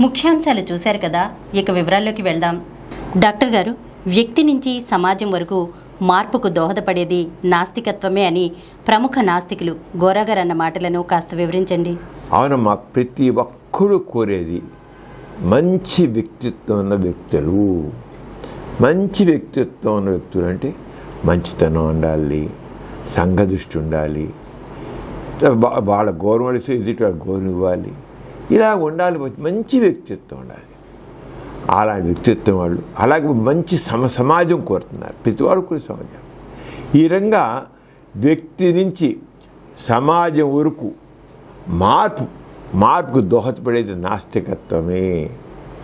ముఖ్యాంశాలు చూశారు కదా, ఇక వివరాల్లోకి వెళ్దాం. డాక్టర్ గారు, వ్యక్తి నుంచి సమాజం వరకు మార్పుకు దోహదపడేది నాస్తికత్వమే అని ప్రముఖ నాస్తికులు గోరాగారు అన్న మాటలను కాస్త వివరించండి. అవునమ్మా, ప్రతి ఒక్కరూ కోరేది మంచి వ్యక్తిత్వం ఉన్న వ్యక్తులు. మంచి వ్యక్తిత్వం ఉన్న వ్యక్తులు అంటే మంచితనం ఉండాలి, సంఘదృష్టి ఉండాలి, వాళ్ళ గౌరవం ఎదుటి వాళ్ళ గౌరవం ఇవ్వాలి, ఇలా ఉండాలి. మంచి వ్యక్తిత్వం ఉండాలి. అలాంటి వ్యక్తిత్వం వాళ్ళు అలాగే మంచి సమాజం కోరుతున్నారు. ప్రతి వాడు కూడా సమాజం. ఈ రంగా వ్యక్తి నుంచి సమాజం వరకు మార్పుకు దోహదపడేది నాస్తికత్వమే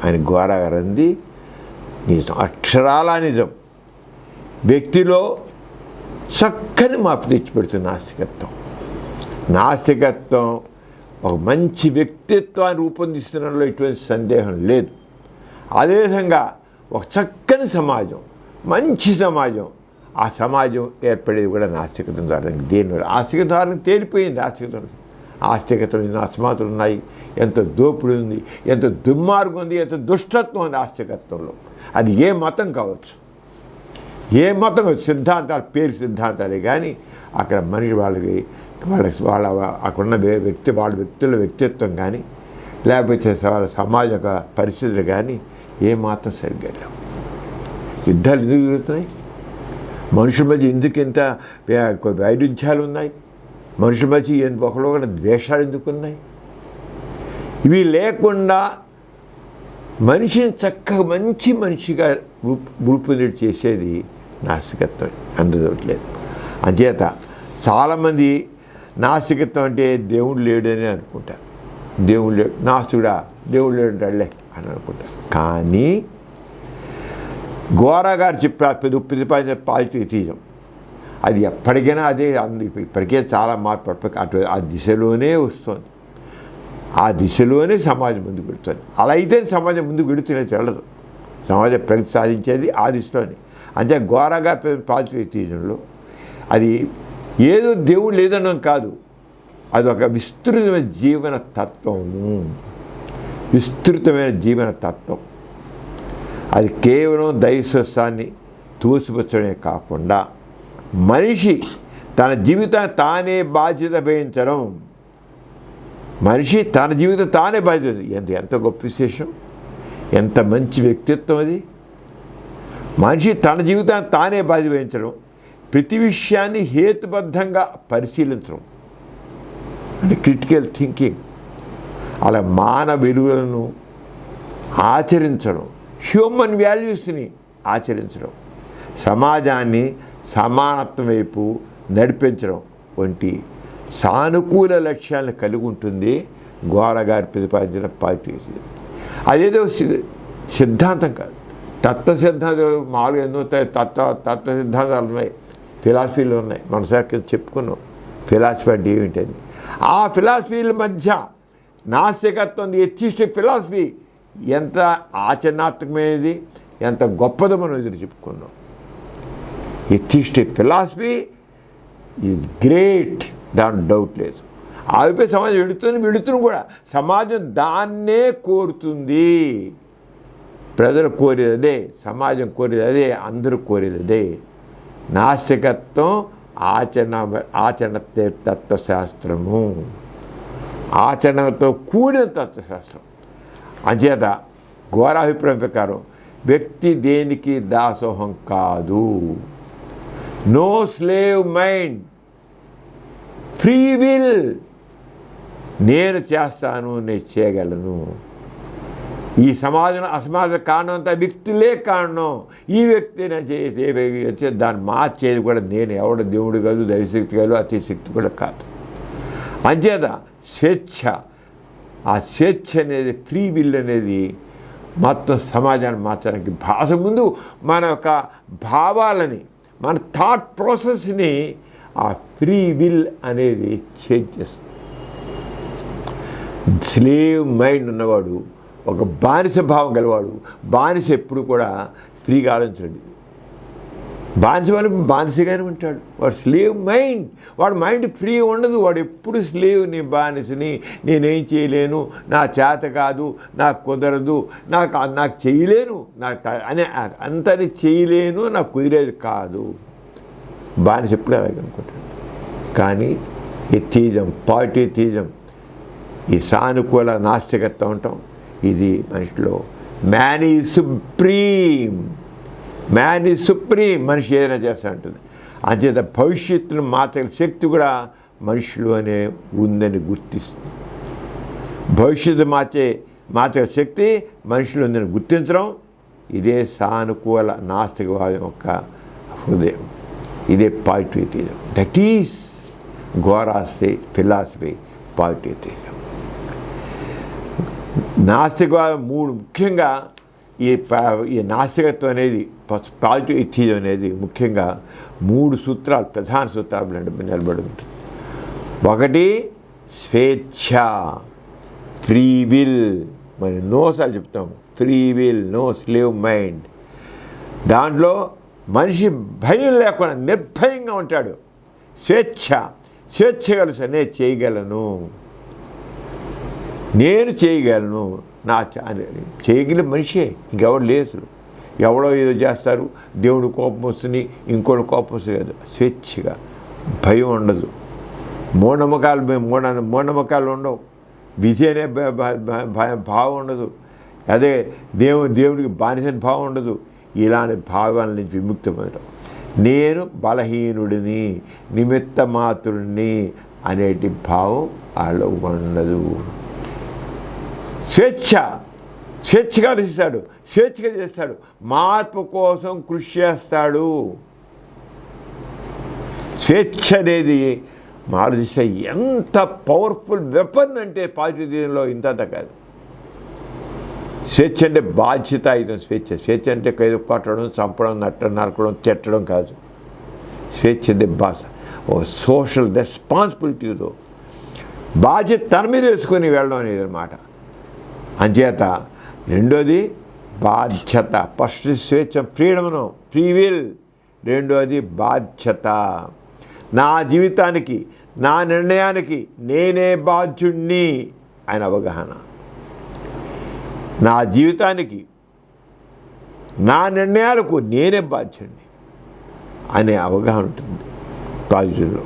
అని గోరాగారు అంది నిజం, అక్షరాల నిజం. వ్యక్తిలో చక్కని మార్పు తెచ్చిపెడుతుంది నాస్తికత్వం. ఒక మంచి వ్యక్తిత్వాన్ని రూపొందిస్తున్నలో ఎటువంటి సందేహం లేదు. అదేవిధంగా ఒక చక్కని సమాజం, మంచి సమాజం, ఆ సమాజం ఏర్పడేది కూడా నాస్తికత్వం ద్వారా. దేనివల్ల ఆస్తికత ద్వారా తేలిపోయింది. ఆస్తికతలు ఎన్నో అసమానతలు ఉన్నాయి, ఎంత దోపిడీ ఉంది, ఎంత దుర్మార్గం ఉంది, ఎంత దుష్టత్వం ఉంది ఆస్తికత్వంలో. అది ఏ మతం కావచ్చు, సిద్ధాంతాలు పేరు సిద్ధాంతాలే కానీ అక్కడ మనిషి వాళ్ళ అక్కడున్న వాళ్ళ వ్యక్తుల వ్యక్తిత్వం కానీ లేకపోతే వాళ్ళ సమాజ పరిస్థితులు కానీ ఏమాత్రం సరిగ్గా లేవు. యుద్ధాలు ఎందుకు జరుగుతున్నాయి? మనుషుల మధ్య ఎందుకు ఇంత వైరుధ్యాలు ఉన్నాయి? మనుషుల మధ్య ఒకళ్ళొకటి ద్వేషాలు ఎందుకు ఉన్నాయి? ఇవి లేకుండా మనిషిని చక్కగా మంచి మనిషిగా రూపొంది చేసేది నాస్తికత్వం, అందులోట్లేదు. అంచేత చాలామంది నాస్తికత్వం అంటే దేవుడు లేడని అనుకుంటారు. దేవుడు లేడు, నాస్తికుడా, దేవుడు లేడు అంటాడులే అని అనుకుంటారు. కానీ గోరాగారు ప్రతిపాదించిన పాజిటివిజం అది ఎప్పటికైనా అదే. ఇప్పటికే చాలా మార్పు అటు ఆ దిశలోనే వస్తుంది. ఆ దిశలోనే సమాజం ముందుకు వెళుతుంది. అలా అయితే సమాజం ముందుకు వెళుతూనే తెలదు. సమాజం ప్రగతి సాధించేది ఆ దిశలోనే. అంటే గోరాగారు పాజిటివిజంలో అది ఏదో దేవుడు లేదనడం కాదు, అది ఒక విస్తృతమైన జీవన తత్వం. అది కేవలం దైవస్వాన్ని తోసిపుచ్చడమే కాకుండా మనిషి తన జీవితాన్ని తానే బాధ్యత వహించడం. మనిషి తన జీవితం తానే బాధ్యత. ఎంత గొప్ప విశేషం, ఎంత మంచి వ్యక్తిత్వం అది. మనిషి తన జీవితాన్ని తానే బాధ్యత వహించడం, ప్రతి విషయాన్ని హేతుబద్ధంగా పరిశీలించడం అంటే క్రిటికల్ థింకింగ్, అలా మానవ విలువలను ఆచరించడం, హ్యూమన్ వాల్యూస్ని ఆచరించడం, సమాజాన్ని సమానత్వం వైపు నడిపించడం వంటి సానుకూల లక్ష్యాలను కలిగి ఉంటుంది గోరాగారు ప్రతిపాదించిన పాజిటివిజం. అదేదో సిద్ధాంతం కాదు, తత్వ సిద్ధాంతం. మామూలుగా ఎన్నో తత్వ సిద్ధాంతాలు ఉన్నాయి, ఫిలాసఫీలు ఉన్నాయి. మనసారి చెప్పుకున్నాం ఫిలాసఫీ అంటే ఏమిటని. ఆ ఫిలాసఫీల మధ్య నాస్తికత్వం, ఎథిస్టిక్ ఫిలాసఫీ ఎంత ఆచరణాత్మకమైనది, ఎంత గొప్పదో మనం ఎదురు చెప్పుకున్నాం. ఎథిస్టిక్ ఫిలాసఫీ ఈజ్ గ్రేట్, దాని డౌట్ లేదు. ఆవిపై సమాజం వెళుతుంది కూడా. సమాజం దాన్నే కోరుతుంది. ప్రజలు కోరేది అదే, సమాజం కోరేది అదే, అందరూ కోరేది అదే. నాస్తికత్వం ఆచరణ తత్వశాస్త్రము, ఆచరణతో కూడిన తత్వశాస్త్రం. అంచేత గోరాభిప్రాయం ప్రకారం వ్యక్తి దేనికి దాసోహం కాదు. No slave mind, free will. నేను చేస్తాను, నేను చేయగలను. ఈ సమాజం అసమాజ కారణం అంతా వ్యక్తులే కారణం. ఈ వ్యక్తి వచ్చే దాన్ని మార్చేది కూడా నేను. ఎవడ దేవుడు కాదు, దైవశక్తి కాదు, అతిశక్తి కూడా కాదు. అంచేత స్వేచ్ఛ, ఆ స్వేచ్ఛ అనేది, ఫ్రీ విల్ అనేది మొత్తం సమాజాన్ని మార్చడానికి భాష ముందు మన యొక్క భావాలని, మన థాట్ ప్రాసెస్ని ఆ ఫ్రీ విల్ అనేది చేంజ్ చేస్తుంది. స్లేవ్ మైండ్ ఉన్నవాడు, ఒక బానిస భావం గలవాడు, బానిస ఎప్పుడు కూడా ఫ్రీగా ఆలోచించండి. బానిస వాళ్ళు బానిసగానే ఉంటాడు. వాడు స్లేవ్ మైండ్, వాడు మైండ్ ఫ్రీ ఉండదు. వాడు ఎప్పుడు స్లేవ్, నీ బానిసని, నేనేం చేయలేను, నా చేత కాదు, నాకు కుదరదు, నాకు చేయలేను, అనే అంతని చేయలేను, నాకు కుదిరేది కాదు. బానిస ఎప్పుడు అలాగే అనుకుంటాడు. కానీ ఎథీజం, పాజిటివిజం, ఈ సానుకూల నాస్తికత్వం ఉంటాం, ఇది మనిషిలో man is supreme, man is supreme. మనిషి ఏదైనా చేస్తా ఉంటుంది. అంచేత భవిష్యత్తును మార్చగల శక్తి కూడా మనుషులోనే ఉందని గుర్తిస్తుంది. భవిష్యత్తు మార్చగల శక్తి మనుషులు ఉందని గుర్తించడం, ఇదే సానుకూల నాస్తికవాదం యొక్క హృదయం. ఇదే positivism. That is Gora's philosophy, positivism. నాస్తికవాదం మూడు ముఖ్యంగా ఈ నాస్తికత్వం అనేది, పాజిటివ్ ఎథిజం అనేది ముఖ్యంగా మూడు సూత్రాలు, ప్రధాన సూత్రాలు నిలబడి ఉంటుంది. ఒకటి స్వేచ్ఛ, ఫ్రీ విల్. మరి నోసార్లు చెప్తాము, free will, no slave mind. దాంట్లో మనిషి భయం లేకుండా నిర్భయంగా ఉంటాడు. స్వేచ్ఛ, స్వేచ్ఛ కలుసు, నేను చేయగలను, నేను చేయగలను, నా చేయగల మనిషే, ఇంకెవరు లేదు. ఎవడో ఏదో చేస్తారు, దేవుడు కోపం వస్తుంది, ఇంకోటి కోపం వస్తుంది కాదు. స్వేచ్ఛగా, భయం ఉండదు, మూఢనమ్మకాలు ఉండవు, విధి అనే భావం ఉండదు, అదే దేవుడికి బానిసని భావం ఉండదు. ఇలాంటి భావాల నుంచి విముక్తి పొందడం. నేను బలహీనుడిని, నిమిత్త మాత్రుడిని అనేటి భావం వాళ్ళలో ఉండదు. స్వేచ్ఛగా ఆలోచిస్తాడు, స్వేచ్ఛగా చేస్తాడు, మార్పు కోసం కృషి చేస్తాడు. స్వేచ్ఛ అనేది ఆలోచిస్తే ఎంత పవర్ఫుల్ వెపన్ అంటే పాజిటివ్లో ఇంత కాదు. స్వేచ్ఛ అంటే బాధ్యతాయుతం. స్వేచ్ఛ అంటే ఏదో కొట్టడం, చంపడం, నరకడం, తిట్టడం కాదు. స్వేచ్ఛ అంటే సోషల్ రెస్పాన్సిబిలిటీతో బాధ్యత తన మీద వేసుకొని వెళ్ళడం అనేది అన్నమాట. అంచేత రెండోది బాధ్యత. ఫస్ట్ స్వేచ్ఛ, ఫ్రీడమ్ను, ఫ్రీ విల్. రెండోది బాధ్యత. నా జీవితానికి, నా నిర్ణయానికి నేనే బాధ్యుణ్ణి ఆయన అవగాహన. నా జీవితానికి, నా నిర్ణయాలకు నేనే బాధ్యుణ్ణి అనే అవగాహన ఉంటుంది పాజిటివ్లో.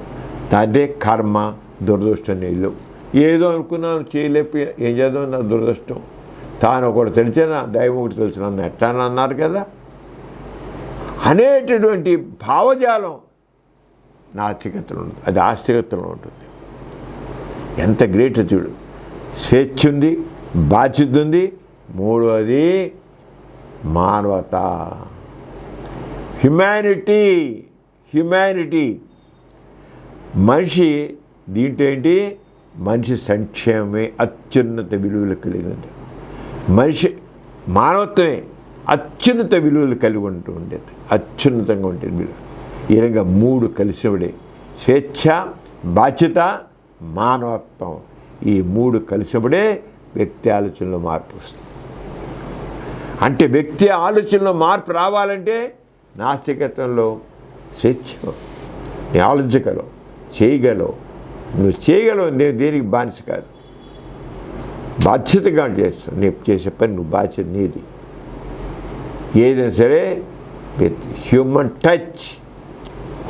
దాంట్లో కర్మ, దురదృష్టం నీళ్ళు. ఏదో అనుకున్నాను, చేయలేకపోయి, ఏం చేద్దాం, నా దురదృష్టం. తాను ఒకటి తెలిసినా దైవం ఒకటి తెలిసిన ఎట్లా అన్నారు కదా అనేటటువంటి భావజాలం నాస్తికతలో ఉంటుంది. అది ఆస్తికతలో ఉంటుంది. ఎంత గ్రేట్ చూడు. స్వేచ్ఛ ఉంది, బాధ్యత ఉంది. మూడవది మానవత, హ్యుమానిటీ. మనిషి దీంట్లో ఏంటి, మనిషి సంక్షేమమే అత్యున్నత విలువలు కలిగి ఉంది. మనిషి మానవత్వమే అత్యున్నత విలువలు కలిగి ఉంటూ ఉండేది, అత్యున్నతంగా ఉంటుంది విలువ. ఈ రకంగా మూడు కలిసినప్పుడే స్వేచ్ఛ, బాధ్యత, మానవత్వం. ఈ మూడు కలిసినప్పుడే వ్యక్తి ఆలోచనలో మార్పు వస్తుంది. అంటే వ్యక్తి ఆలోచనలో మార్పు రావాలంటే నాస్తికత్వంలో స్వేచ్ఛ, నీ ఆలోచించగలవు, చేయగలవు, నువ్వు చేయగలవు. నేను దేనికి బానిస కాదు, బాధ్యతగా చేస్తావు. నేను చేసే పని నువ్వు బాధ్యత నీది. ఏదైనా సరే విత్ హ్యూమన్ టచ్,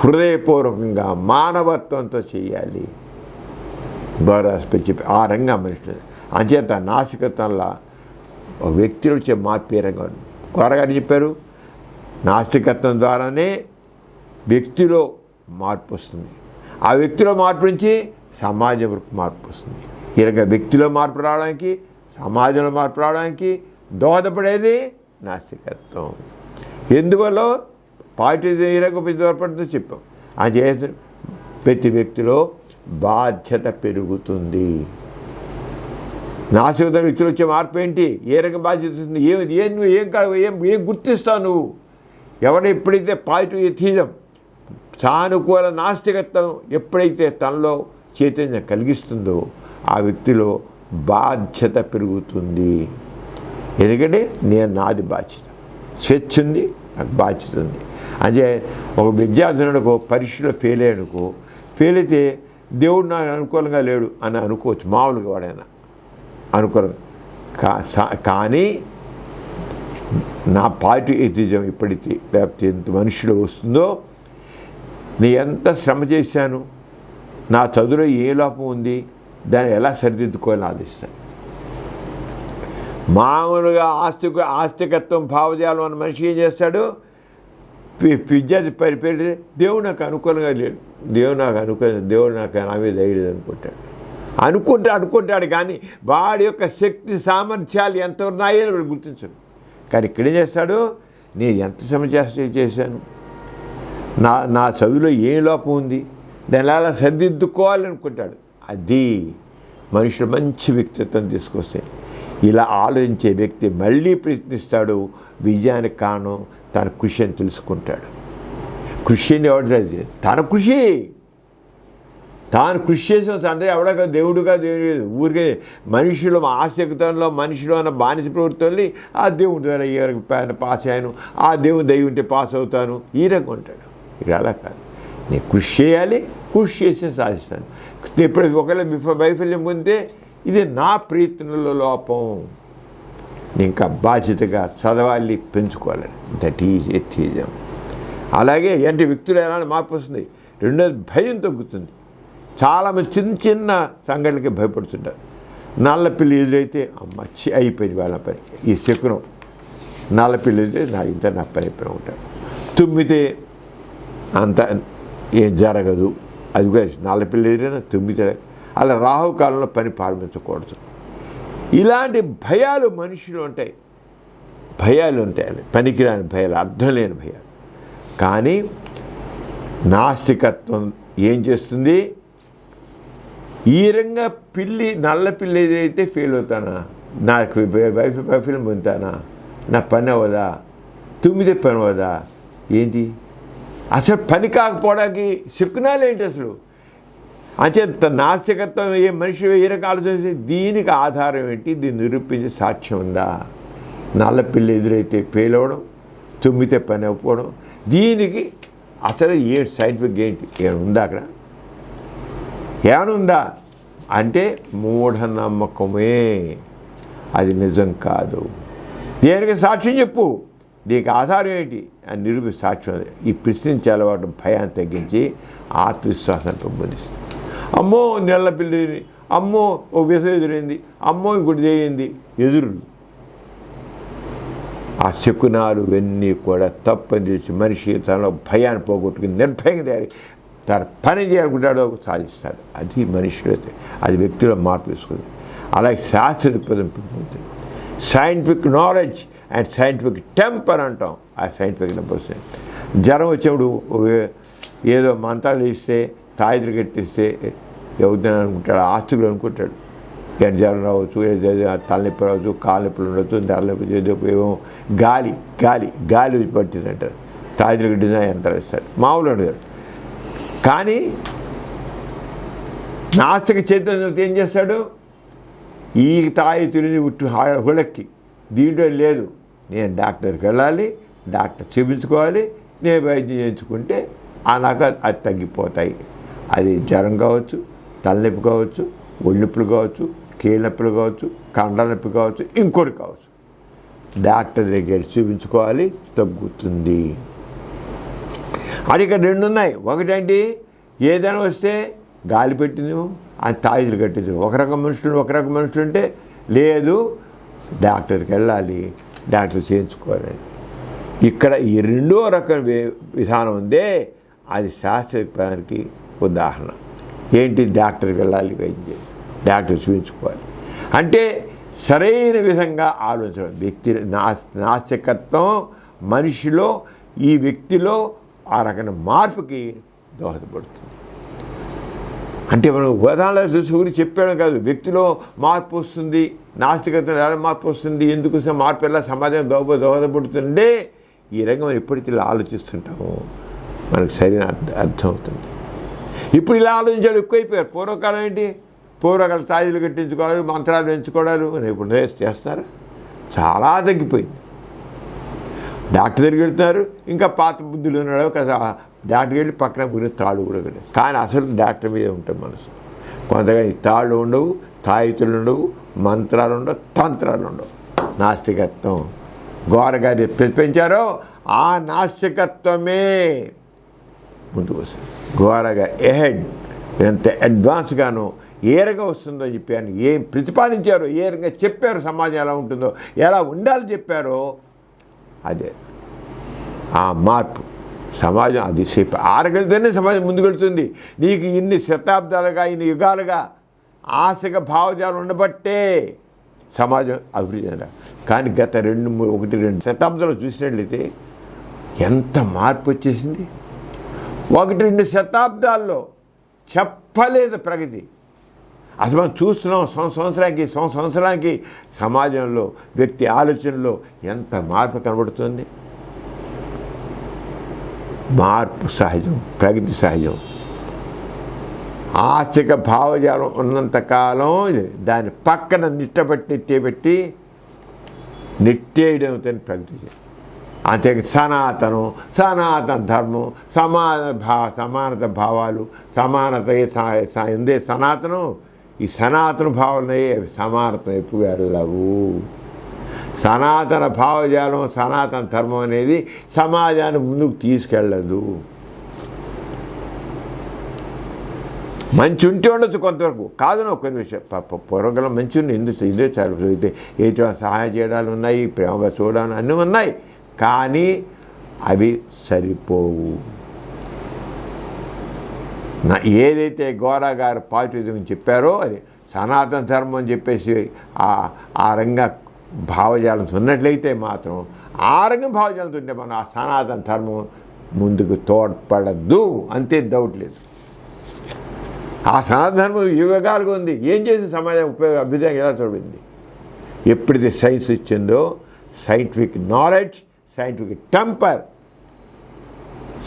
హృదయపూర్వకంగా మానవత్వంతో చేయాలి. చెప్పి ఆ రంగా మనుషులు. అంచేత నాస్తికత్వంలో ఒక వ్యక్తిలో వచ్చే మార్పు ఏ రంగా ఉంది. కోరగారు చెప్పారు, నాస్తికత్వం ద్వారానే వ్యక్తిలో మార్పు వస్తుంది. ఆ వ్యక్తిలో మార్పు నుంచి సమాజం వరకు మార్పు వస్తుంది. ఈ రకంగా వ్యక్తిలో మార్పు రావడానికి, సమాజంలో మార్పు రావడానికి దోహదపడేది నాస్తికత్వం. ఎందువల్ల పార్టీ ఈ రకంగా దోహదపడుతుందో చెప్పాం. అది చేసిన ప్రతి వ్యక్తిలో బాధ్యత పెరుగుతుంది. నాస్తికత్వం వ్యక్తిలో వచ్చే మార్పు ఏంటి, ఏ రకం బాధ్యత వస్తుంది, నువ్వు ఏం గుర్తిస్తావు నువ్వు. ఎప్పుడైతే పాజిటివ్ ఎథిజం, సానుకూల నాస్తికత్వం ఎప్పుడైతే తనలో చైతన్యం కలిగిస్తుందో ఆ వ్యక్తిలో బాధ్యత పెరుగుతుంది. ఎందుకంటే నాది బాధ్యత. స్వేచ్ఛ ఉంది, నాకు బాధ్యత ఉంది. అంటే ఒక విద్యార్థులకు పరీక్షలో ఫెయిల్ అయ్యానుకో, ఫెయిల్ అయితే దేవుడు నాకు అనుకూలంగా లేడు అని అనుకోవచ్చు, మామూలుగా వాడైనా అనుకూలంగా. కానీ నా పార్టీ ఎథిజం ఎప్పుడైతే లేకపోతే ఎంత మనుషులు వస్తుందో, నేను ఎంత శ్రమ చేశాను, నా చదువులో ఏ లోపం ఉంది, దాన్ని ఎలా సరిదిద్దుకోవాలని ఆలోచిస్తాను. మామూలుగా ఆస్తికత్వం భావజాలం అన్న మనిషి ఏం చేస్తాడు, విద్యార్థి పెడితే దేవుడు నాకు అనుకూలంగా లేడు, దేవుడు నాకు నా మీద ధైర్యం అనుకుంటాడు. కానీ వాడి యొక్క శక్తి సామర్థ్యాలు ఎంత ఉన్నాయో వాడు గుర్తించడు. కానీ ఇక్కడేం చేస్తాడు, నేను ఎంత శ్రమ చేశాను, నా చదువులో ఏ లోపం ఉంది, దాన్ని ఎలా సరిదిద్దుకోవాలనుకుంటాడు. అది మనుషులు మంచి వ్యక్తిత్వం తీసుకొస్తే. ఇలా ఆలోచించే వ్యక్తి మళ్ళీ ప్రయత్నిస్తాడు, విజయానికి కారణం తన కృషి అని తెలుసుకుంటాడు. కృషి అని ఎవరు, తన కృషి తాను కృషి చేసిన అందరూ ఎవడగా దేవుడుగా దేవుడు ఊరికే మనుషులు ఆసక్తంలో మనుషులు అన్న బానిస ప్రవృత్తుల్ని ఆ దేవుడి ద్వారా ఏ వరకు పాస్ అయ్యాను, ఆ దేవుని దయ ఉంటే పాస్ అవుతాను, ఈ రకం ఉంటాడు. ఇక్కడ అలా కాదు, నేను కృషి చేయాలి, కృషి చేసి సాధిస్తాను. ఎప్పుడు ఒకవేళ వైఫల్యం పొందితే ఇది నా ప్రయత్నంలో లోపం, ఇంకా బాధ్యతగా చదవాలి, పెంచుకోవాలి. That is atheism. అలాగే అంటే వ్యక్తులు ఎలా మార్పు వస్తుంది. రెండోది భయం తగ్గుతుంది. చాలామంది చిన్న సంఘటనలకి భయపడుతుంటారు. నల్లపిల్లి ఎదురైతే అమ్మచ్చి అయిపోయింది వాళ్ళ పని, ఈ శకునం. నల్లపిల్లి ఎదురైతే నా పని అయిపోయి ఉంటాడు. తుమ్మితే అంత ఏం జరగదు, అది కూడా నల్లపిల్లి ఎదురైనా తుమ్మితే. అలా రాహుకాలంలో పని ప్రారంభించకూడదు. ఇలాంటి భయాలు మనుషులు ఉంటాయి, పనికిరాని భయాలు, అర్థం లేని భయాలు. కానీ నాస్తికత్వం ఏం చేస్తుంది, ఈ రంగా నల్ల పిల్లి ఏదైతే ఫెయిల్ అవుతానా, నాకు వైఫల్యం పొందుతానా, నా పని అవ్వదా, తుమ్మిదే పని అవ్వదా, ఏంటి అసలు పని కాకపోవడానికి శకునాలు ఏంటి అసలు? అంచేత నాస్తికత్వం ఏ మనిషి ఏ రకాల ఆలోచన, దీనికి ఆధారం ఏంటి, దీన్ని నిరూపించే సాక్ష్యం ఉందా? నల్ల పిల్లి ఎదురైతే ఫెయిల్ అవ్వడం, తుమ్మితే పని అవ్వడం, దీనికి అసలు ఏ సైంటిఫిక్ ఏంటి ఏమైనా ఉందా? అక్కడ ఏమైనా ఉందా అంటే మూఢనమ్మకమే, అది నిజం కాదు. దేనికి సాక్ష్యం చెప్పు, దీనికి ఆధారం ఏంటి అని నిరూపి సాక్ష్యం. ఈ ప్రశ్నించే అలవాటు భయాన్ని తగ్గించి ఆత్మవిశ్వాసాన్ని పెంపొందిస్తుంది. అమ్మో నెల్ల పిల్లి, అమ్మో ఓ విషం ఎదురైంది, అమ్మో ఇంకోటి చేయింది, ఎదురు ఆ శకునాలు ఇవన్నీ కూడా తప్పని చేసి మనిషి తనలో భయాన్ని పోగొట్టుకుని నిర్భయంగా తన పని చేయాలనుకుంటాడో సాధిస్తాడు. అది మనిషిలో, అది వ్యక్తిలో మార్పు తీసుకుంది. అలాగే శాస్త్ర దృక్పథం పెరుగుతుంది. Scientific knowledge and scientific temper అంటాం. ఆ సైంటిఫిక్ టెంపర్ జ్వరం వచ్చినప్పుడు ఏదో మంత్రాలు ఇస్తే తాయిదులు కట్టిస్తే ఎవరిదని అనుకుంటాడు, ఆస్తులు అనుకుంటాడు. జ్వరం రావచ్చు, తలనొప్పి రావచ్చు, కాలు నొప్పులు ఉండవచ్చు, తలనొప్పి ఏమో గాలి పట్టిందంటారు, తాయిదులు కట్టిన యంత్రాలు ఇస్తాడు, మామూలు అడిగారు. కానీ నాస్తిక చైతన్యం ఏం చేస్తాడు, ఈ తాయితుని హుళక్కి దీంట్లో లేదు, నేను డాక్టర్కి వెళ్ళాలి, డాక్టర్ చూపించుకోవాలి, నేను వైద్యం చేయించుకుంటే నాకు అది తగ్గిపోతాయి. అది జ్వరం కావచ్చు, తలనొప్పి కావచ్చు, ఒళ్ళొప్పులు కావచ్చు, కీళ్ళ నొప్పులు కావచ్చు, కండల నొప్పి కావచ్చు, ఇంకోటి కావచ్చు. డాక్టర్ దగ్గర చూపించుకోవాలి, తగ్గుతుంది. అది ఇక్కడ రెండు ఉన్నాయి. ఒకటేంటి, ఏదైనా వస్తే గాలి పెట్టింది అది తాయిదులు కట్టింది. ఒక రకం మనుషులు ఉంటే లేదు, డాక్టర్కి వెళ్ళాలి, డాక్టర్ చేయించుకోవాలి. ఇక్కడ ఈ రెండో రకం విధానం ఉందే, అది శాస్త్రీయపదానికి ఉదాహరణ. ఏంటి, డాక్టర్కి వెళ్ళాలి, వైద్యం డాక్టర్ చూపించుకోవాలి అంటే సరైన విధంగా ఆలోచించడం. వ్యక్తి నాస్తికత్వం మనిషిలో, ఈ వ్యక్తిలో ఆ రకమైన మార్పుకి దోహదపడుతుంది. అంటే మనం ఉదాహరణలో చూసి ఊరికి చెప్పాడు కాదు, వ్యక్తిలో మార్పు వస్తుంది, నాస్తికత్వం ఎలా మార్పు వస్తుంది, ఎందుకు మార్పు ఎలా సమాజం దోహదపడుతుంటే ఈ రంగం మనం ఎప్పటికీ ఇలా ఆలోచిస్తుంటాము, మనకు సరైన అర్థం అవుతుంది. ఇప్పుడు ఇలా ఆలోచించాడు ఎక్కువైపోయారు. పూర్వకాలం ఏంటి, పూర్వకాలం తాయిదులు కట్టించుకోవాలి, మంత్రాలు పెంచుకోవడాలు, ఇప్పుడు చేస్తారా? చాలా తగ్గిపోయింది. డాక్టర్ దగ్గరికి వెళ్తున్నారు, ఇంకా పాత బుద్ధులు ఉన్నాడు కదా, డాక్టర్కి వెళ్ళి పక్కన గురించి తాళ్ళు కూడా వెళ్ళి, కానీ అసలు డాక్టర్ మీద ఉంటుంది మనసు. కొంతగా తాళ్ళు ఉండవు, తాయితులు ఉండవు, మంత్రాలు ఉండవు, తంత్రాలు ఉండవు. నాస్తికత్వం గోరగారి పెంచారో ఆ నాస్తికత్వమే ముందుకు వస్తుంది. గోరగా ఎహెడ్ ఎంత అడ్వాన్స్గానో ఏ రకంగా వస్తుందో చెప్పాను, ఏం ప్రతిపాదించారో, ఏ రకంగా చెప్పారో, సమాజం ఎలా ఉంటుందో, ఎలా ఉండాలో చెప్పారో, అదే ఆ మార్పు సమాజం. అది ఆరగలితేనే సమాజం ముందుకెళ్తుంది. నీకు ఇన్ని శతాబ్దాలుగా, ఇన్ని యుగాలుగా ఆశక భావజాలు ఉండబట్టే సమాజం అభివృద్ధి చెందాలి. కానీ గత 1-2 శతాబ్దాలు చూసినట్లయితే ఎంత మార్పు వచ్చేసింది. 1-2 శతాబ్దాల్లో చెప్పలేదు ప్రగతి. అసలు మనం చూస్తున్నాం సంవత్సరానికి సమాజంలో వ్యక్తి ఆలోచనలో ఎంత మార్పు కనబడుతుంది. మార్పు సహజం, ప్రగతి సహజం. ఆస్తిక భావజాలం ఉన్నంతకాలం దాని పక్కన నెట్టేయడం ప్రగతి. అంతే సనాతన ధర్మం, సమానత భావాలు, సమానత ఎందే సనాతనం. ఈ సనాతన భావనయే సమానత ఎప్పుడు వెళ్ళవు. సనాతన భావజాలం, సనాతన ధర్మం అనేది సమాజాన్ని ముందుకు తీసుకెళ్ళదు. మంచి ఉంటే ఉండొచ్చు కొంతవరకు, కాదు కొన్ని విషయం. పూర్వకాలం మంచి ఉంది, ఇదే చాలు. అయితే ఏదో సహాయం చేయడాలు ఉన్నాయి, ప్రేమగా చూడాలి, అన్నీ ఉన్నాయి, కానీ అవి సరిపోవు. ఏదైతే గోరా గారు పాజిటివిజం చెప్పారో అది సనాతన ధర్మం అని చెప్పేసి ఆ రంగ భావజాలం ఉన్నట్లయితే మాత్రం, ఆ రంగం భావజాలంతో ఉంటే మనం ఆ సనాతన ధర్మం ముందుకు తోడ్పడద్దు, అంతే డౌట్ లేదు. ఆ సనాతన ధర్మం యుగాలుగా ఉంది. ఏం చేసి సమాజం అభ్యుదయం ఎలా చూడింది? ఎప్పుడైతే సైన్స్ ఇచ్చిందో, సైంటిఫిక్ నాలెడ్జ్, సైంటిఫిక్ టెంపర్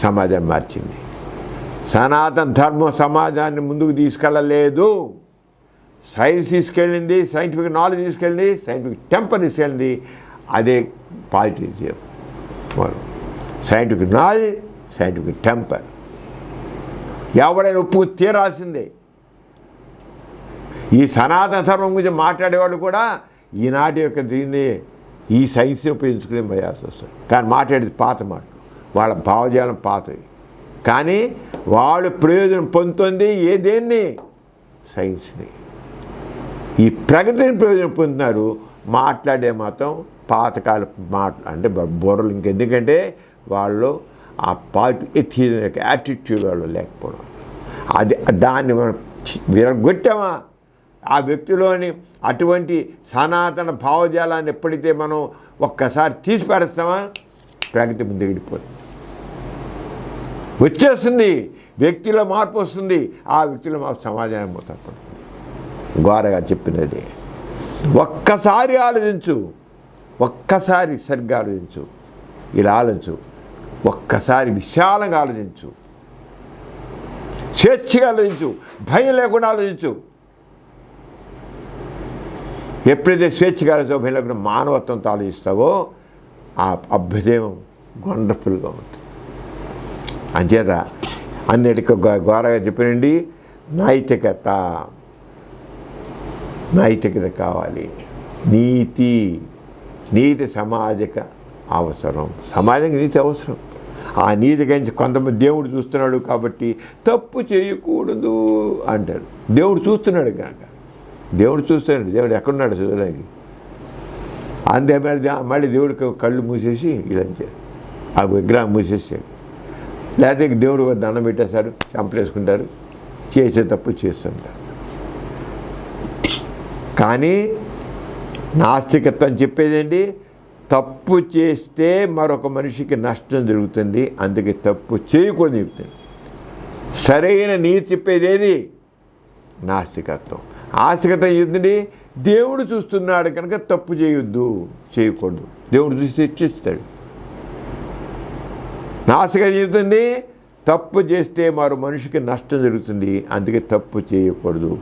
సమాజాన్ని మార్చింది. సనాతన ధర్మం సమాజాన్ని ముందుకు తీసుకెళ్ళలేదు. సైన్స్ తీసుకెళ్ళింది, సైంటిఫిక్ నాలెడ్జ్ తీసుకెళ్ళింది, సైంటిఫిక్ టెంపర్ తీసుకెళ్ళింది. అదే positive. Scientific knowledge, scientific temper ఎవడైనా ఒప్పుకు తీరాల్సిందే. ఈ సనాతన ధర్మం గురించి మాట్లాడేవాళ్ళు కూడా ఈనాటి యొక్క దీన్ని, ఈ సైన్స్ని ఉపయోగించుకునే భయాల్సి వస్తుంది. కానీ మాట్లాడేది పాత మాటలు, వాళ్ళ భావజాలం పాతవి. కానీ వాళ్ళు ప్రయోజనం పొందుతుంది దేన్ని? సైన్స్ని. ఈ ప్రగతిని ప్రయోజనం పొందుతున్నారు. మాట్లాడే మాత్రం పాతకాల అంటే బుర్రలు. ఇంకెందుకంటే వాళ్ళు ఆ ఎథిజం యొక్క యాటిట్యూడ్ వాళ్ళు లేకపోవడం. దాన్ని మనం విరగొట్టామా? ఆ వ్యక్తిలోని అటువంటి సనాతన భావజాలాన్ని ఎప్పుడైతే మనం ఒక్కసారి తీసి పారేస్తామా, ప్రగతి ముందుకు వెళ్ళిపోతుంది, వచ్చేస్తుంది. వ్యక్తిలో మార్పు వస్తుంది. ఆ వ్యక్తిలో మార్పు సమాజానికి మొత్తం పడుతుంది. గోరగా చెప్పినది ఒక్కసారి ఆలోచించు, ఒక్కసారి సరిగ్గా ఆలోచించు, ఇలా ఆలోచించు, ఒక్కసారి విశాలంగా ఆలోచించు, స్వేచ్ఛగా ఆలోచించు, భయం లేకుండా ఆలోచించు. ఎప్పుడైతే స్వేచ్ఛగా ఆలోచించో, భయం లేకుండా మానవత్వంతో ఆలోచిస్తావో ఆ అభ్యుదయం వండర్ఫుల్గా ఉంటుంది. అంచేత అన్నిటికీ గోరగా చెప్పినండి, నైతికత కావాలి. నీతి సమాజక అవసరం. సమాజానికి నీతి అవసరం. ఆ నీతి గురించి కొంతమంది దేవుడు చూస్తున్నాడు కాబట్టి తప్పు చేయకూడదు అంటారు. దేవుడు చూస్తున్నాడు కనుక, దేవుడు చూస్తున్నాడు. దేవుడు ఎక్కడున్నాడు చూడడానికి? అంతే. మళ్ళీ దేవుడికి కళ్ళు మూసేసి ఇదంతే, ఆ విగ్రహం మూసేసాడు. లేకపోతే దేవుడు దండం పెట్టేశారు, చంపలేసుకుంటారు, చేసే తప్పు చేస్తుంటారు. కానీ నాస్తికత్వం చెప్పేదేంటి? తప్పు చేస్తే మరొక మనిషికి నష్టం జరుగుతుంది, అందుకే తప్పు చేయకూడదు చెప్తుంది. సరైన నీతి చెప్పేదేది? నాస్తికత్వం. ఆస్తికత్వం చెప్తుంది దేవుడు చూస్తున్నాడు కనుక తప్పు చేయకూడదు, దేవుడు చూసి శిక్షిస్తాడు. నాస్తికత చెబుతుంది తప్పు చేస్తే మరో మనిషికి నష్టం జరుగుతుంది, అందుకే తప్పు చేయకూడదు.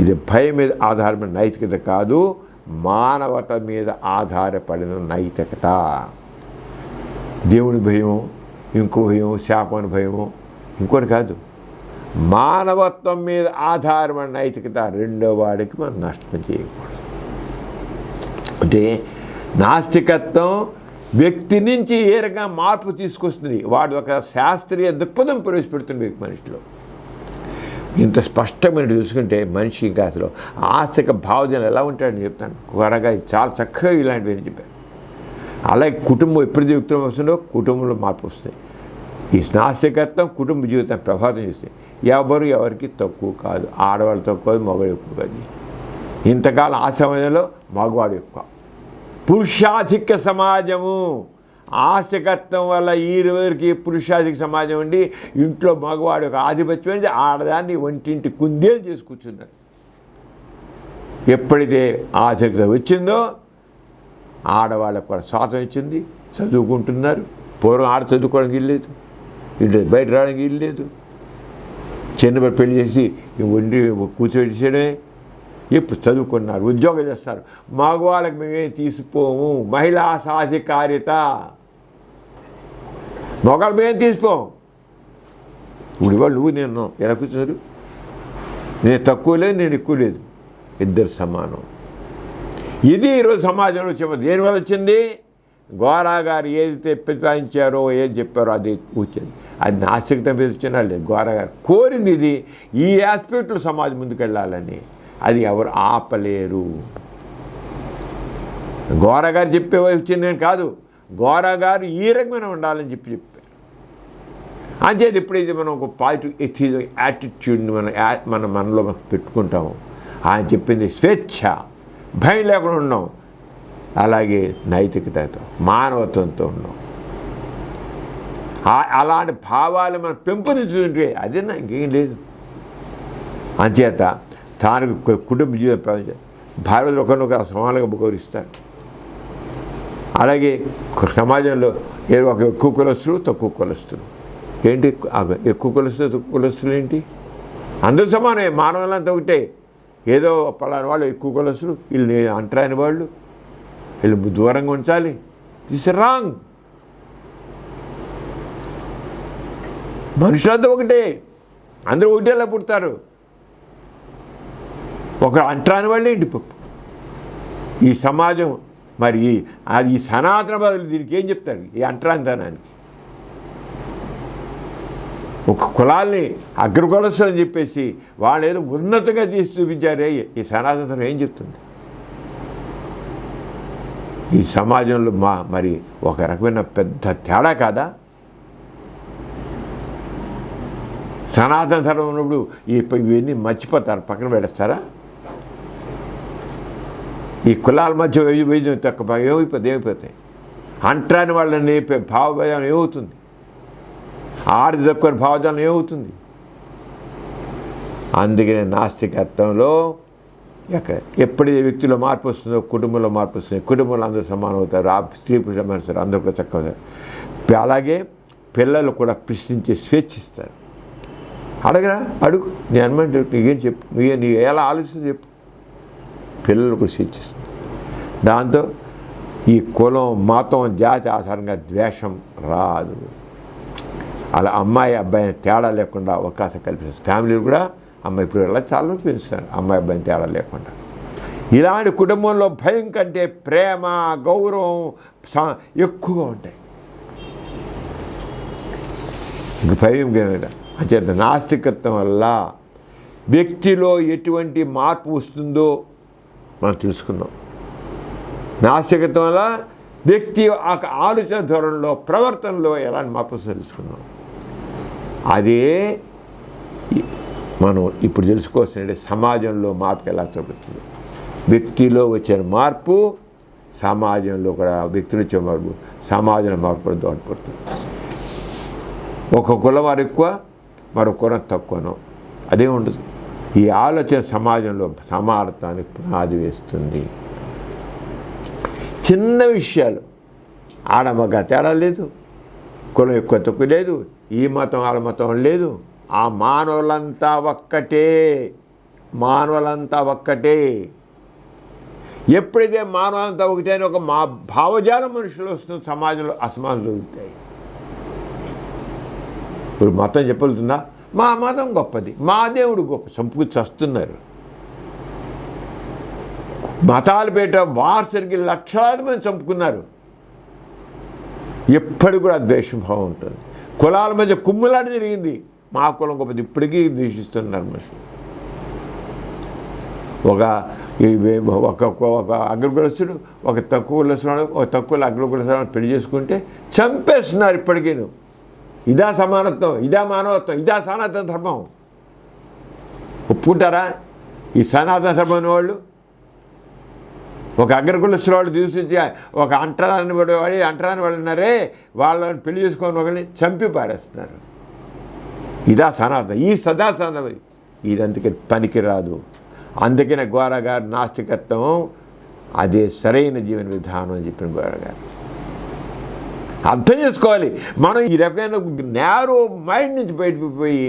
ఇది భయం మీద ఆధారపడిన నైతికత కాదు, మానవత మీద ఆధారపడిన నైతికత. దేవుని భయము, ఇంకో భయము, శాపాన్ని భయము, ఇంకోటి కాదు. మానవత్వం మీద ఆధారమైన నైతికత రెండో వాడికి మనం నష్టం చేయకూడదు. అంటే నాస్తికత్వం వ్యక్తి నుంచి ఏ రకంగా మార్పు తీసుకొస్తుంది, వాడు ఒక శాస్త్రీయ దృక్పథం ప్రవేశపెడుతుంది మనిషిలో. ఇంత స్పష్టమైన చూసుకుంటే మనిషి ఇంకా అసలు ఆస్తిక భావజనం ఎలా ఉంటాడని చెప్తాను. త్వరగా చాలా చక్కగా ఇలాంటివి అని చెప్పారు. అలాగే కుటుంబం ఎప్పుడు జీవితం వస్తుందో కుటుంబంలో మార్పు వస్తుంది. ఈ నాస్తికత్వం కుటుంబ జీవితం ప్రభావితం చేస్తుంది. ఎవరికి తక్కువ కాదు, ఆడవాళ్ళు తక్కువ కాదు, మగవాడు ఎక్కువ కాదు. ఇంతకాలం ఆ సమయంలో మగవాడు ఎక్కువ. పురుషాధిక్య సమాజము, ఆస్తికత్వం వల్ల ఈ రోజుకి పురుషాధిక సమాజం ఉండి ఇంట్లో మగవాడు ఒక ఆధిపత్యం, ఆడదాన్ని ఒంటింటి కుందేలు చేసి కూర్చున్నాడు. ఎప్పుడైతే ఆసక్తి వచ్చిందో ఆడవాళ్ళకు కూడా స్వాతంత్రం ఇచ్చింది, చదువుకుంటున్నారు. పూర్వం ఆడ చదువుకోవడానికి ఇల్లేదు, బయట రావడానికి ఇల్లేదు. చిన్నప్పుడు పెళ్లి చేసి వండి కూర్చోబెట్టేయడమే. ఇప్పుడు చదువుకున్నారు, ఉద్యోగం చేస్తారు. మగవాళ్ళకి మేమే తీసిపోము, మహిళా సాధికారిత. మగవాళ్ళు మేమేం తీసిపోము. ఇప్పుడు ఇవాళ నువ్వు నేను ఎలా కూర్చున్నారు? నేను తక్కువ లేదు, నేను ఎక్కువ లేదు, ఇద్దరు సమానం. ఇది ఈరోజు సమాజంలో చెప్పదు. దేనివల్ల వచ్చింది? గోరా గారు ఏదైతే ప్రతిపాదించారో, ఏది చెప్పారో అది వచ్చింది. అది నాస్తికత వచ్చినా లేదు. గోరా గారు కోరింది ఇది, ఈ ఆస్పెక్ట్లో సమాజం ముందుకెళ్ళాలని. అది ఎవరు ఆపలేరు. గోరా గారు చెప్పే వచ్చిందని కాదు, గోరా గారు ఈ రకమైన ఉండాలని చెప్పారు. అంచేది ఎప్పుడైతే మనం ఒక పాజిటివ్ యాటిట్యూడ్ని మనలో పెట్టుకుంటామో, ఆయన చెప్పింది స్వేచ్ఛ, భయం లేకుండా ఉన్నాం. అలాగే నైతికతతో, మానవత్వంతో ఉన్నాం. అలాంటి భావాలు మనం పెంపొందించుకుంటే అదే ఇంకేం లేదు. అంచేత తాను కుటుంబ జీవితం భార్యలు ఒకరినొకరు సమానంగా గౌరవిస్తారు. అలాగే సమాజంలో ఏదో ఒక ఎక్కువ కులస్తులు, తక్కువ కులస్తులు. ఏంటి ఎక్కువ కులస్తులు, తక్కువ కులస్తులు ఏంటి? అందరూ సమానమే, మానవులంతా ఒకటే. ఏదో పలానా వాళ్ళు ఎక్కువ కులస్తులు, వీళ్ళు అంటరాని వాళ్ళు, వీళ్ళు దూరంగా ఉంచాలి. This is wrong. మనుషులంతా ఒకటే, అందరూ ఒకటేలా పుడతారు. ఒక అంటరాని వాళ్ళే ఇంటిపప్పు. ఈ సమాజం మరి అది ఈ సనాతన బదులు దీనికి ఏం చెప్తారు? ఈ అంటరానితనానికి ఒక కులాల్ని అగ్రకులస్తులు అని చెప్పేసి వాళ్ళు ఏదో ఉన్నతంగా తీసి చూపించారే, ఈ సనాతనం ఏం చెప్తుంది? ఈ సమాజంలో మరి ఒక రకమైన పెద్ద తేడా కాదా? సనాతన ధర్మం ఉన్నప్పుడు ఇవన్నీ మర్చిపోతారు, పక్కన పెడతారా? ఈ కులాల మధ్య వైద్యం తక్కువ ఏమైపోతాయి? అంటరాని వాళ్ళని భావభేదం ఏమవుతుంది? ఆర్ది తక్కువ భావజాలం ఏమవుతుంది? అందుకనే నాస్తికత్వంలో ఎప్పుడైతే వ్యక్తిలో మార్పు వస్తుందో కుటుంబంలో మార్పు వస్తుంది. కుటుంబంలో అందరూ సమానం అవుతారు. స్త్రీ పురుష మనుషులు అందరూ కూడా చక్కగా అవుతారు. అలాగే పిల్లలు కూడా ప్రశ్నించే స్వేచ్ఛిస్తారు. అడగరా, అడుగు, నీ అనుమంటే నీకేం చెప్పు, నీ ఎలా ఆలోచిస్తే చెప్పు. పిల్లలు కూడా స్వేచ్ఛిస్తుంది. దాంతో ఈ కులం, మతం, జాతి ఆధారంగా ద్వేషం రాదు. అలా అమ్మాయి అబ్బాయిని తేడా లేకుండా అవకాశం కల్పిస్తారు. ఫ్యామిలీలు కూడా అమ్మాయి ఇప్పుడు ఎలా చాలా పెంచుతారు, అమ్మాయి అబ్బాయిని తేడా లేకుండా. ఇలాంటి కుటుంబంలో భయం కంటే ప్రేమ, గౌరవం ఎక్కువగా ఉంటాయి. ఇంక భయం అంచేత నాస్తికత్వం వల్ల వ్యక్తిలో ఎటువంటి మార్పు వస్తుందో మనం తెలుసుకుందాం. నాస్తికత్వం వల్ల వ్యక్తి ఆలోచన ధోరణిలో, ప్రవర్తనలో ఎలాంటి మార్పు వస్తుందో తెలుసుకుందాం. అదే మనం ఇప్పుడు తెలుసుకోవాల్సిన సమాజంలో మార్పు ఎలా తగ్గుతుంది. వ్యక్తిలో వచ్చిన మార్పు సమాజంలో కూడా, వ్యక్తులు వచ్చే మార్పు సమాజంలో మార్పు కూడా దోహదపడుతుంది. ఒక కులం వారు ఎక్కువ, మరో కులం తక్కువనో అదే ఉండదు. ఈ ఆలోచన సమాజంలో సమానత్వానికి పునాది వేస్తుంది. చిన్న విషయాలు, ఆడమగ తేడా లేదు, కులం ఎక్కువ తక్కువ లేదు, ఈ మతం ఆడ మతం లేదు. ఆ మానవులంతా ఒక్కటే, మానవులంతా ఒక్కటే. ఎప్పుడైతే మానవంతా ఒకటి అని ఒక మా భావజాలం మనుషులు వస్తుంది, సమాజంలో అసమానం జరుగుతాయి. ఇప్పుడు మతం చెప్పలుతుందా? మా మతం గొప్పది, మా దేవుడు గొప్ప, చంపుకు చస్తున్నారు. మతాల పేట వారసరికి లక్షలాది మంది చంపుకున్నారు. ఎప్పటికి కూడా ద్వేషభావం ఉంటుంది. కులాల మధ్య కుమ్ములాట జరిగింది. మా కులం గొప్పది, ఇప్పటికీ ద్వేషిస్తున్నారు మనుషులు. ఒక అగ్రకులస్తుడు ఒక తక్కువ కులస్తుడు ఒక తక్కువ అగ్రకులస్తుడు పెళ్లి చేసుకుంటే చంపేస్తున్నారు ఇప్పటికీను. ఇదా సమానత్వం, ఇదా మానవత్వం, ఇదా సనాతన ధర్మం. ఒప్పుకుంటారా ఈ సనాతన ధర్మం వాళ్ళు? ఒక అగ్రకులస్తుడు వాళ్ళు తీసుకొచ్చి ఒక అంటరాని వాడు ఉన్నారే, వాళ్ళని పెళ్లి చేసుకొని ఒకరిని చంపి పారేస్తున్నారు. ఇదా సనాతనం, ఈ సదా సనాతనం. ఇది అందుకే పనికిరాదు. అందుకనే గోరా గారు నాస్తికత్వం అదే సరైన జీవన విధానం అని చెప్పిన గోరా గారు. అర్థం చేసుకోవాలి. మనం ఈ రకమైన నేరో మైండ్ నుంచి బయటకు పోయి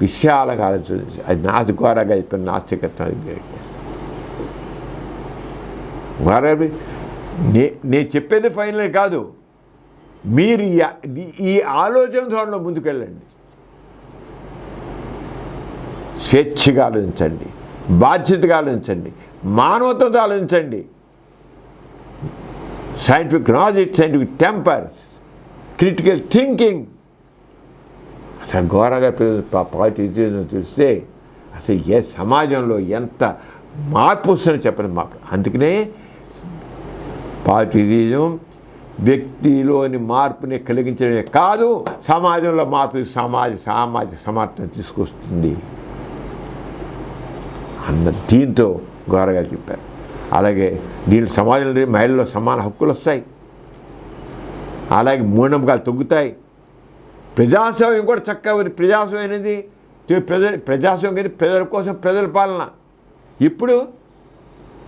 విశాలంగా ఆలోచించి అది గోరాగా చెప్పిన నాస్తికత్వం. అది గ్రేట్. గోరా నేను చెప్పేది ఫైనల్ కాదు, మీరు ఈ ఆలోచన ధోరణిలో ముందుకెళ్ళండి. స్వేచ్ఛగా ఆలోచించండి, బాధ్యతగా ఆలోచించండి, మానవతతో ఆలోచించండి. Scientific knowledge, scientific temper, critical thinking. అసలు ఘోరంగా పాలిటిక్స్ చూస్తే అసలు ఏ సమాజంలో ఎంత మార్పు వస్తుందో చెప్పండి మాకు. అందుకనే పాలిటిక్స్ వ్యక్తిలోని మార్పుని కలిగించడమే కాదు, సమాజంలో మార్పు సామాజిక సమానతను తీసుకొస్తుంది అన్న దీంతో ఘోరగా చెప్పారు. అలాగే దీంట్లో సమాజంలో మహిళల్లో సమాన హక్కులు వస్తాయి. అలాగే మూఢనమ్మకాలు తగ్గుతాయి. ప్రజాస్వామ్యం కూడా చక్కగా ప్రజాస్వామ్యం అనేది ప్రజాస్వామ్యం కానీ ప్రజల కోసం ప్రజల పాలన. ఇప్పుడు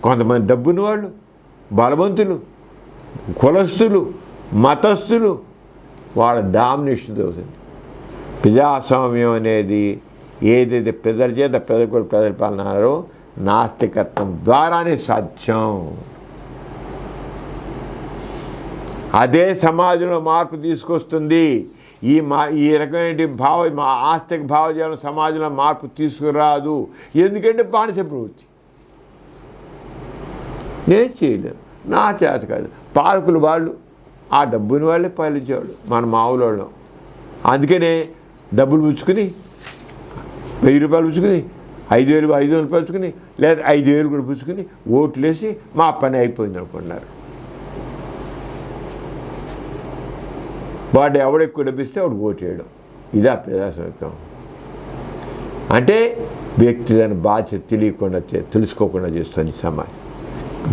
కొంతమంది డబ్బున్న వాళ్ళు, బలవంతులు, కులస్తులు, మతస్థులు వాళ్ళ డామినేషన్ అవుతుంది. ప్రజాస్వామ్యం అనేది ఏదైతే ప్రజల చేత ప్రజల పాలన అన్నారో నాస్తికత్వం ద్వారానే సాధ్యం. అదే సమాజంలో మార్పు తీసుకొస్తుంది. ఈ రకమైన ఆస్తిక భావజాలం సమాజంలో మార్పు తీసుకురాదు. ఎందుకంటే బానిస ప్రవృత్తి. నేను చేయలేను, నా చేత కాదు. పార్కులు వాళ్ళు ఆ డబ్బుని వాళ్ళే పాలించేవాళ్ళు, మన మామూలు వాళ్ళు. అందుకనే డబ్బులు పుచ్చుకుని 1000 రూపాయలు పుచ్చుకుని 5,000 పుచ్చుకుని లేదా 5,000 కూడా పుచ్చుకుని ఓట్లు వేసి మా పని అయిపోయింది అనుకున్నారు. వాడు ఎవడెక్కువ డబ్బిస్తే వాడు ఓటు వేయడం. ఇదా ప్రజాస్వామ్యం అంటే. వ్యక్తి తన బాధ్యత తెలియకుండా తెలుసుకోకుండా చేస్తుంది సమాజం.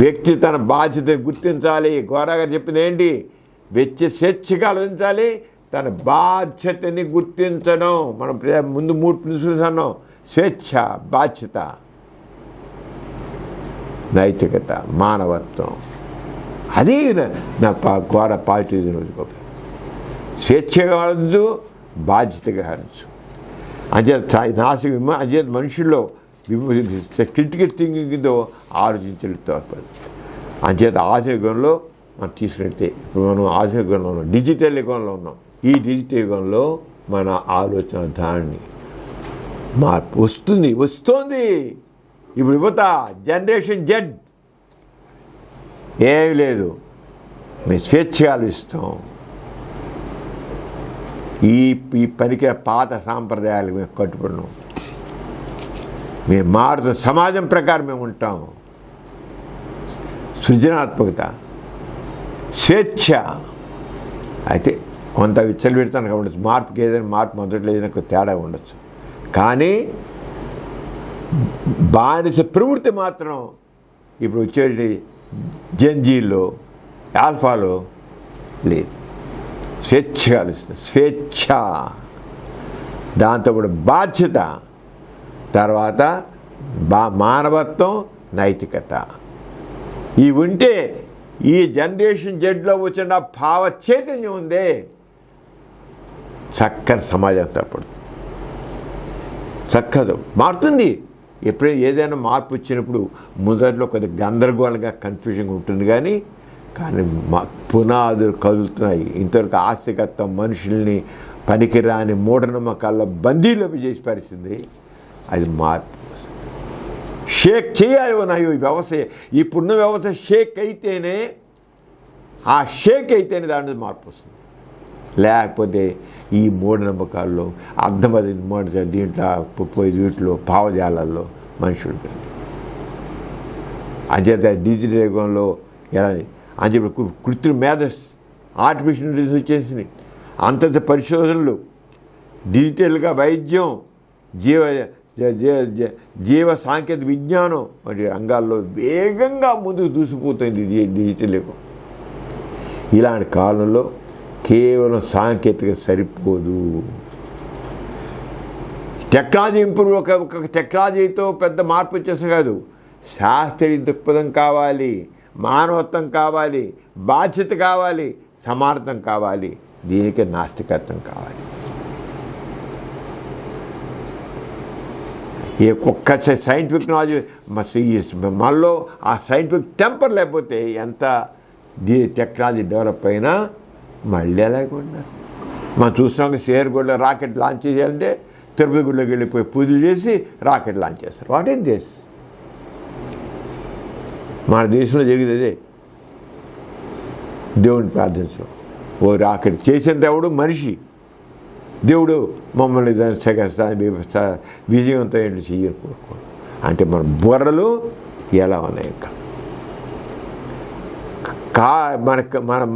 వ్యక్తి తన బాధ్యత గుర్తించాలి. ఘోరాగా చెప్పింది ఏంటి? స్వేచ్ఛగా ఆలోచించాలి, తన బాధ్యతని గుర్తించడం. మనం ముందు 3 ప్రిన్సిపల్స్ అన్నాం: స్వేచ్ఛ, బాధ్యత, నైతికత, మానవత్వం. అది నా ఘోర పాజిటివ్. స్వేచ్ఛగా ఆలోచించు, బాధ్యతగా ఆలోచించు. అంచేత మనుషుల్లో క్రిటికల్ థింకింగ్తో ఆలోచించడం తోడ్పడదు. అంచేత ఆధునిక యుగంలో మనం తీసుకుంటే, ఇప్పుడు మనం ఆధునిక యుగంలో ఉన్నాం, డిజిటల్ యుగంలో ఉన్నాం. ఈ డిజిటల్ యుగంలో మన ఆలోచన ధారణి మార్పు వస్తుంది. ఇప్పుడు యువత జనరేషన్ జెడ్ ఏమీ లేదు, మేము స్వేచ్ఛగా ఆలోచిస్తాం. ఈ పనికి పాత సాంప్రదాయాలకు మేము కట్టుబడినాం. మేము మారుతున్న సమాజం ప్రకారం మేము ఉంటాం. సృజనాత్మకత, స్వేచ్ఛ. అయితే కొంత విచ్చలవిడతానికి ఉండొచ్చు, మార్పుకి ఏదైనా మార్పు మొదట్లో ఏదైనా తేడా ఉండొచ్చు. కానీ బానిస ప్రవృత్తి మాత్రం ఇప్పుడు వచ్చే జెన్జీలో, ఆల్ఫాలో లేదు. స్వేచ్ఛగా ఆలోచిస్తుంది. స్వేచ్ఛ, దాంతో కూడా బాధ్యత, తర్వాత మానవత్వం, నైతికత. ఇవి ఉంటే ఈ జనరేషన్ జెడ్లో వచ్చిన భావ చైతన్యం ఉందే, చక్కని సమాజం తప్పదు, చక్కదు మారుతుంది. ఎప్పుడైనా ఏదైనా మార్పు వచ్చినప్పుడు మొదట్లో కొద్దిగా గందరగోళంగా కన్ఫ్యూజన్గా ఉంటుంది, కానీ పునాదులు కదులుతున్నాయి. ఇంతవరకు ఆస్తికత్వం మనుషుల్ని పనికిరాని మూఢనమ్మకాల్లో బందీలోకి చేసి పరిస్థితి. అది మార్పు షేక్ చేయాలి. ఉన్నాయో ఈ వ్యవస్థ, ఇప్పుడున్న వ్యవస్థ షేక్ అయితేనే, ఆ షేక్ అయితేనే దాని మీద మార్పు వస్తుంది. లేకపోతే ఈ మూఢనమ్మకాల్లో అర్థమది దీంట్లో 35 వీటిలో భావజాలాల్లో మనుషులు ఉంటుంది. అంచేత డిజిటల్ యుగంలో ఎలా అని చెప్పి కృత్రిమ మేధస్, ఆర్టిఫిషియల్ ఇంటెలిజెన్స్ వచ్చేసింది. అంతంత పరిశోధనలు, డిజిటల్గా వైద్యం, జీవ సాంకేతిక విజ్ఞానం వంటి రంగాల్లో వేగంగా ముందుకు దూసిపోతుంది డిజిటల్ యుగం. ఇలాంటి కాలంలో కేవలం సాంకేతిక సరిపోదు. టెక్నాలజీ ఇంప్రూవ్, ఒక టెక్నాలజీతో పెద్ద మార్పు వచ్చేసి కాదు, శాస్త్రీయ దృక్పథం కావాలి, మానవత్వం కావాలి, బాధ్యత కావాలి, సమానత్వం కావాలి. దీనికి నాస్తికత్వం కావాలి. ఒక్క సైంటిఫిక్ నాలెడ్జ్ మనలో ఆ సైంటిఫిక్ టెంపర్ లేకపోతే ఎంత టెక్నాలజీ డెవలప్ అయినా మళ్ళీ లేకుండా మనం చూస్తున్నాం. శ్రీహరిగూడలో రాకెట్ లాంచ్ చేయాలంటే తిరుపతి గుడిలోకి వెళ్ళిపోయి పూజలు చేసి రాకెట్ లాంచ్ చేస్తారు. What is this? మన దేశంలో జరిగేది అదే. దేవుని ప్రార్థించడం, ఓ రాకెట్ చేసిన దేవుడు మనిషి, దేవుడు మమ్మల్ని విజయవంతం ఏంటి చెయ్యరు కోరుకోండి అంటే మన బుర్రలు ఎలా ఉన్నాయి.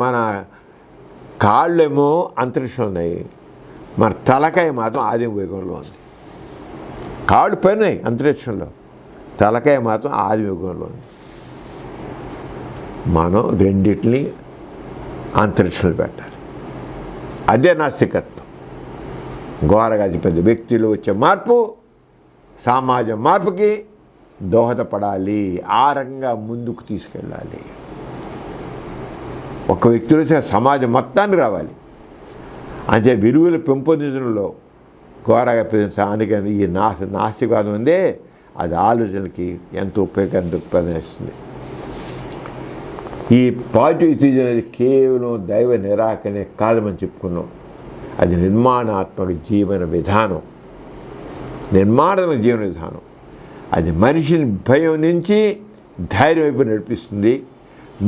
మన కాళ్ళేమో అంతరిక్షం ఉన్నాయి, మన తలకాయ మాత్రం ఆదిమ యుగంలో ఉంది. కాళ్ళు పైనాయి అంతరిక్షంలో, తలకాయ మాత్రం ఆదిమ యుగంలో ఉంది. మనం రెండింటిని అంతరిక్షంలో పెట్టాలి. అదే నాస్తికత్వం. ఘోరగా పెద్ద వ్యక్తిలో వచ్చే మార్పు సమాజం మార్పుకి దోహదపడాలి. ఆ రకంగా ముందుకు తీసుకెళ్ళాలి. ఒక వ్యక్తిలో సమాజం మొత్తానికి రావాలి. అంటే విలువలు పెంపొందించడంలో ఘోరగా అందుకని ఈ నాస్తికవాదం ఉందే, అది ఆలోచనకి ఎంతో ఉపయోగం దృక్పథిస్తుంది. ఈ పాజిటివ్ ఎథిజం అనేది కేవలం దైవ నిరాకరణే కాదమని చెప్పుకున్నాం. అది నిర్మాణాత్మక జీవన విధానం, నిర్మాణాత్మక జీవన విధానం. అది మనిషిని భయం నుంచి ధైర్యం వైపు నడిపిస్తుంది,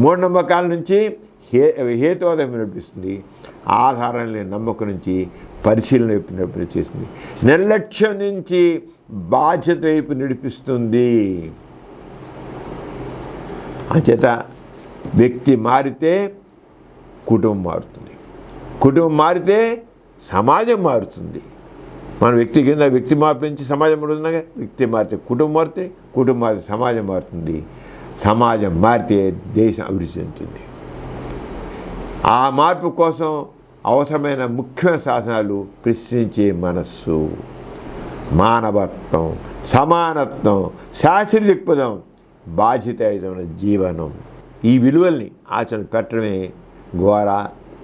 మూఢనమ్మకాల నుంచి హేతువాదం వైపు నడిపిస్తుంది, ఆధారం లేని నమ్మకం నుంచి పరిశీలన వైపు నడిపిస్తుంది, నిర్లక్ష్యం నుంచి బాధ్యత వైపు నడిపిస్తుంది. అంచేత వ్యక్తి మారితే కుటుంబం మారుతుంది, కుటుంబం మారితే సమాజం మారుతుంది. మన వ్యక్తి కింద వ్యక్తి మార్పు నుంచి సమాజం మారుతున్నాగా, వ్యక్తి మారితే కుటుంబం మారితే, కుటుంబం మారితే సమాజం మారుతుంది, సమాజం మారితే దేశం అభివృద్ధి చెందుతుంది. ఆ మార్పు కోసం అవసరమైన ముఖ్యమైన సాధనాలు ప్రశ్నించే మనస్సు, మానవత్వం, సమానత్వం, శాస్త్రీయ దృక్పథం, బాధ్యతాయుతమైన జీవనం. ఈ విలువల్ని ఆచరణ పెట్టడమే ఘోర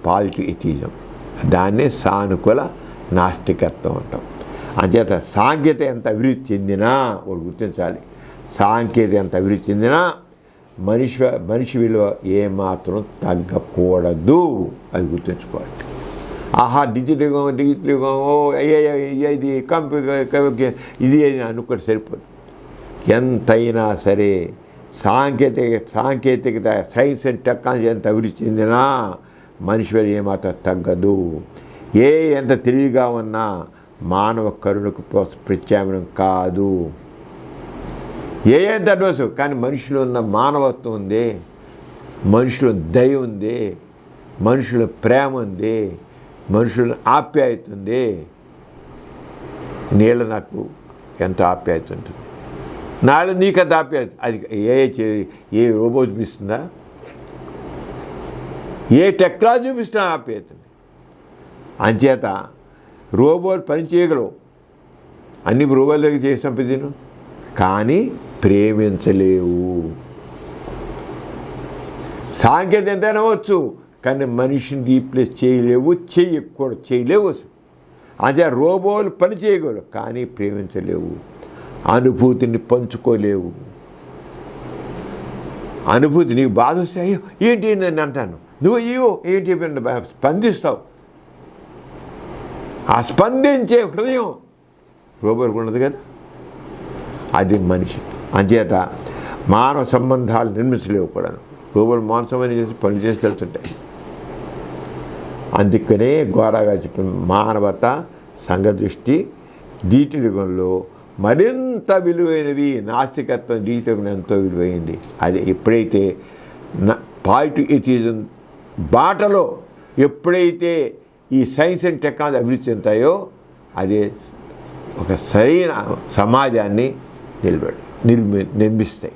పాజిటివ్ ఎథిజం. దాన్నే సానుకూల నాస్తికత్వం అంటాం. అంచేత సాంకేతికత ఎంత అభివృద్ధి చెందినా ఒకటి గుర్తించాలి, సాంకేతికత ఎంత అభివృద్ధి చెందినా మనిషి విలువ ఏమాత్రం తగ్గకూడదు. అది గుర్తుంచుకోవాలి. ఆహా డిజిటల్ యుగం ఇది కంప్యూటర్ ఇది అనుకోండి సరిపోదు. ఎంతైనా సరే సాంకేతికత సైన్స్ అండ్ టెక్నాలజీ ఎంత అభివృద్ధి చెందినా మనిషి విలువ ఏమాత్రం తగ్గదు. ఎంత తెలివిగా ఉన్నా మానవ కరుణకు ప్రత్యామ్నాయం కాదు. ఎంత అడ్వాన్స్ కానీ మనిషిలో ఉన్న మానవత్వం ఉంది, మనుషుల దయ ఉంది, మనుషుల ప్రేమ ఉంది, మనుషుల ఆప్యాయత ఉంది. నీళ్ళ నాకు ఎంత ఆప్యాయత ఉంటుంది, నాలో నీకు అంత ఆప్యాయత. అది ఏ రోబో చూపిస్తుందా, ఏ టెక్నాలజీ చూపిస్తున్నా ఆప్యాయత. అంచేత రోబోలు పని చేయగలవు, అన్ని రోబోల దగ్గర చేసి చంపేదిను, కానీ ప్రేమించలేవు. సాంకేతికత ఎంతైనా అవ్వచ్చు, కానీ మనిషిని రీప్లేస్ చేయలేవు, చేయలేవు. అదే రోబోలు పని చేయగలవు కానీ ప్రేమించలేవు. అనుభూతిని పంచుకోలేవు. అనుభూతి నీకు బాధ వస్తే అయ్యో ఏంటి నేను అంటాను, నువ్వు అయ్యో ఏంటి స్పందిస్తావు. ఆ స్పందించే హృదయం రోబోకి ఉండదు కదా, అది మనిషి. అంచేత మానవ సంబంధాలు నిర్మించలేవు కూడా. రోబోలు మానవ సంబంధం చేసి పనులు చేసుకెళ్తుంటాయి. అందుకనే గోరాగా చెప్పిన మానవత సంఘదృష్టి దీటియుగంలో మరింత విలువైనవి. నాస్తికత్వం దీటియుగం ఎంతో విలువైంది. అది ఎప్పుడైతే పాజిటివ్ ఎథిజం బాటలో ఎప్పుడైతే ఈ సైన్స్ అండ్ టెక్నాలజీ అభివృద్ధి చెందుతాయో అదే ఒక సరైన సమాజాన్ని నిర్మిస్తాయి.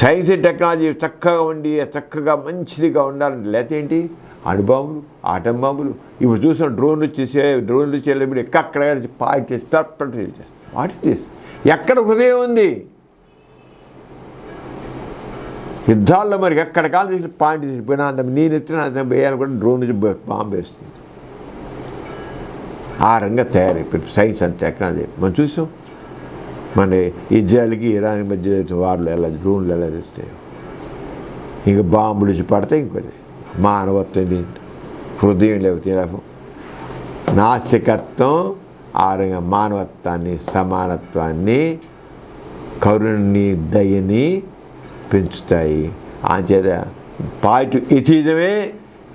సైన్స్ అండ్ టెక్నాలజీ చక్కగా ఉండి చక్కగా మంచిదిగా ఉండాలంటే లేకపోతే ఏంటి అణుబాంబులు ఆటం బాంబులు ఇప్పుడు చూసిన డ్రోన్లు చేసేప్పుడు ఎక్కడ పాయింట్ చేసి పర్పరెంట్ చేస్తారు. What is this? ఎక్కడ హృదయం ఉంది? యుద్ధాల్లో మరి ఎక్కడ కాదు చేసి పాయింట్ చేసి పోయినా అంత నేను ఎత్తిన అంత వేయాలని కూడా డ్రోన్ నుంచి బాంబు వేస్తుంది. ఆ రంగా తయారైపోయింది సైన్స్ అండ్ టెక్నాలజీ. మనం చూసాం మన ఇజ్రాయల్కి ఇరాన్ మధ్య వార్లు ఎలా డ్రోన్లు ఎలా చేస్తాయో, ఇంక బాంబులు వచ్చి పడితే ఇంకోటి మానవత్వం హృదయం లేకపోతే నాస్తికత్వం ఆ రంగా మానవత్వాన్ని సమానత్వాన్ని కరుణని దయని పెంచుతాయి. అంచేత పాజిటివ్ ఎథిజమే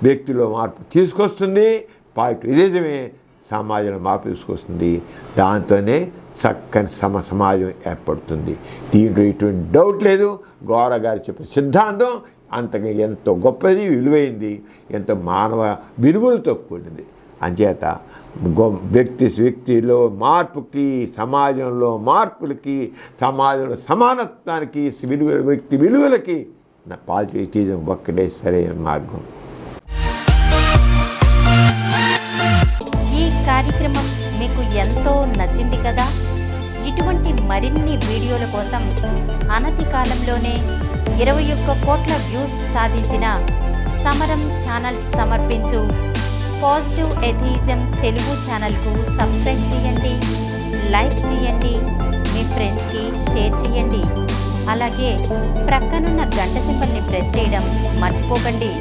వ్యక్తిలో మార్పు తీసుకొస్తుంది, పాజిటివ్ ఎథిజమే సమాజంలో మార్పు తీసుకొస్తుంది. దాంతోనే చక్కని సమాజం ఏర్పడుతుంది. దీంట్లో ఎటువంటి డౌట్ లేదు. గౌర గారు చెప్పిన సిద్ధాంతం అంతగా ఎంతో గొప్పది, విలువైంది, ఎంతో మానవ విలువలతో కూడింది. అంచేత వ్యక్తిలో మార్పుకి, సమాజంలో మార్పులకి, సమాజంలో సమానత్వానికి, వ్యక్తి విలువలకి నా పాజిటివ్ ఎథిజం ఒక్కటే సరైన మార్గం. ఈ కార్యక్రమం మీకు ఎంతో నచ్చింది కదా. ఇటువంటి మరిన్ని వీడియోల కోసం అనతి కాలంలోనే 21 కోట్ల వ్యూస్ సాధించిన సమరం ఛానల్ సమర్పించు పాజిటివ్ ఎథియిజం తెలుగు ఛానల్కు సబ్స్క్రైబ్ చేయండి, లైక్ చేయండి, మీ ఫ్రెండ్స్కి షేర్ చేయండి. అలాగే ప్రక్కనున్న గంట సింబల్ని ప్రెస్ చేయడం మర్చిపోకండి.